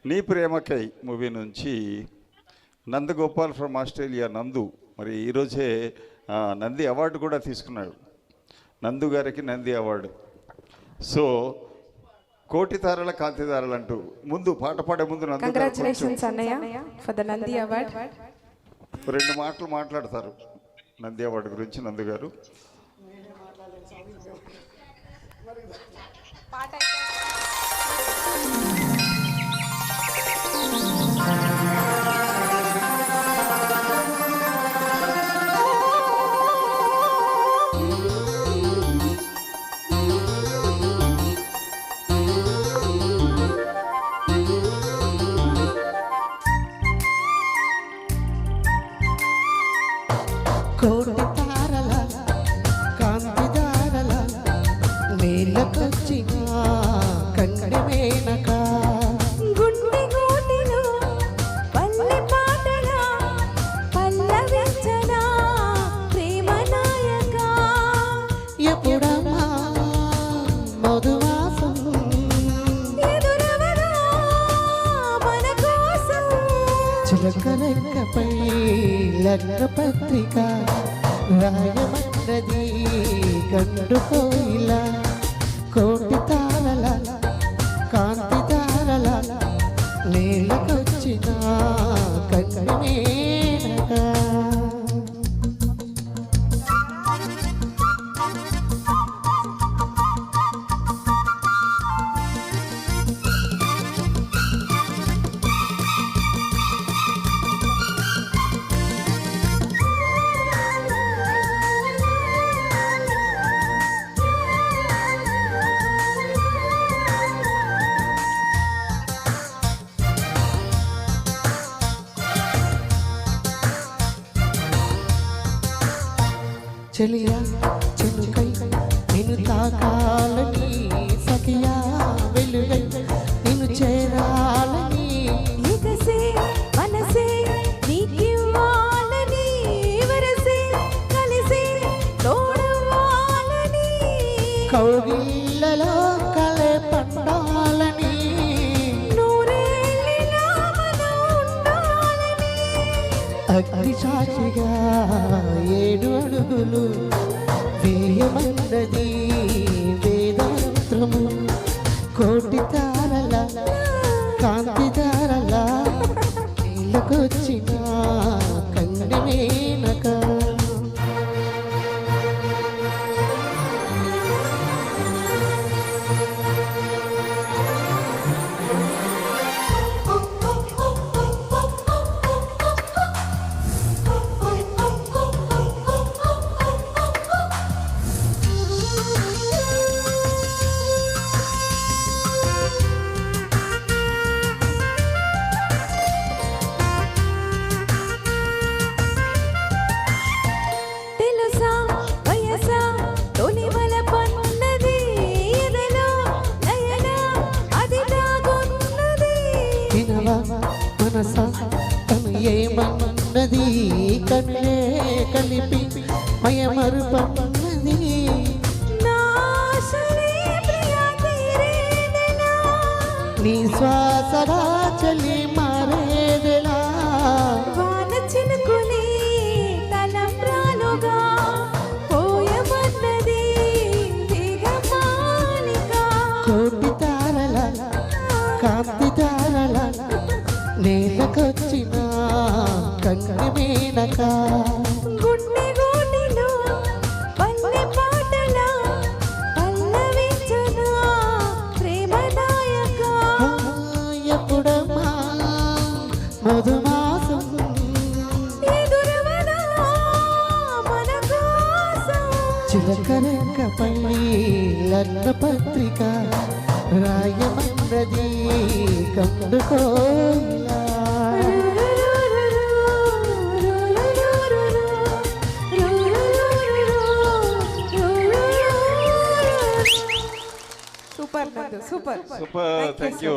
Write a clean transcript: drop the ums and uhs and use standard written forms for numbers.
నీ ప్రేమకై మూవీ నుంచి Nandagopal from Australia నందు మరి ఈరోజే నంది అవార్డు కూడా తీసుకున్నాడు. నందు గారికి నంది అవార్డు. సో కోటి తారల కాంతి తారలు అంటూ ముందు పాట పాడే ముందు నందు కంగ్రాచులేషన్స్ అన్నయ్య ఫర్ ద నంది అవార్డ్. రెండు మాటలు మాట్లాడతారు నంది అవార్డు గురించి నందు గారు. కోటి తారల కాంతి తారల మేలకొచ్చిన కండి మేనక గుండె గూటిలో పల్లె పాటల పల్లవించన ప్రేమ నాయక ఎప్పుడమ్మా మధువాసం ఎదురవరా మన కోసం చిలకలెక్కపై లగ్న పత్రిక రాయమన్నది కండుకోయిలా కోటి తారల కాంతి తారల నేలకొచ్చిన కండి మేనక చెలియా చెలుకై నిన్ను తాకాలని సఖియా వెలుగై నిన్ను చేరాలని ఎగసే మనసే నీకివ్వాలని వరసే కలిసే తోడవాలని కౌగిళ్ళలో కలే పండాలని నూరేళ్ళిలా మనం ఉండాలని అగ్ని సాక్షిగా 7 అడుగులు వేయమన్నది వేదాంత్రము కోటి తారల కాంతి తారల నీళ్ళకొచ్చిన కండి మేనక తెలుసా వయసా తొలివల పన్నది ఎదలో నయన అది దాగున్నది వినవా మనసా తను ఏమన్నది కన్నులే కలిపి మయమరుపన్నది నాశనే ప్రియా తీరేదెలా నీ శ్వాసగా చలి మారేదెలా వాన చినుకుని తలంబ్రాలుగా పోయమన్నది దిగమాలిక కోటి తారల కాంతి తారల నేలకొచ్చిన కండి మేనక గుండె గూటిలో పల్లె పాటల పల్లవించన ప్రేమ నాయక ఎప్పుడమ్మా మధుమాసం ఎదురవరా మన కోసం చిలకరెక్కపై లగ్న పత్రిక రాయమన్నది కండుకోయిలా సూపర్ నందు సూపర్ సూపర్. Thank you.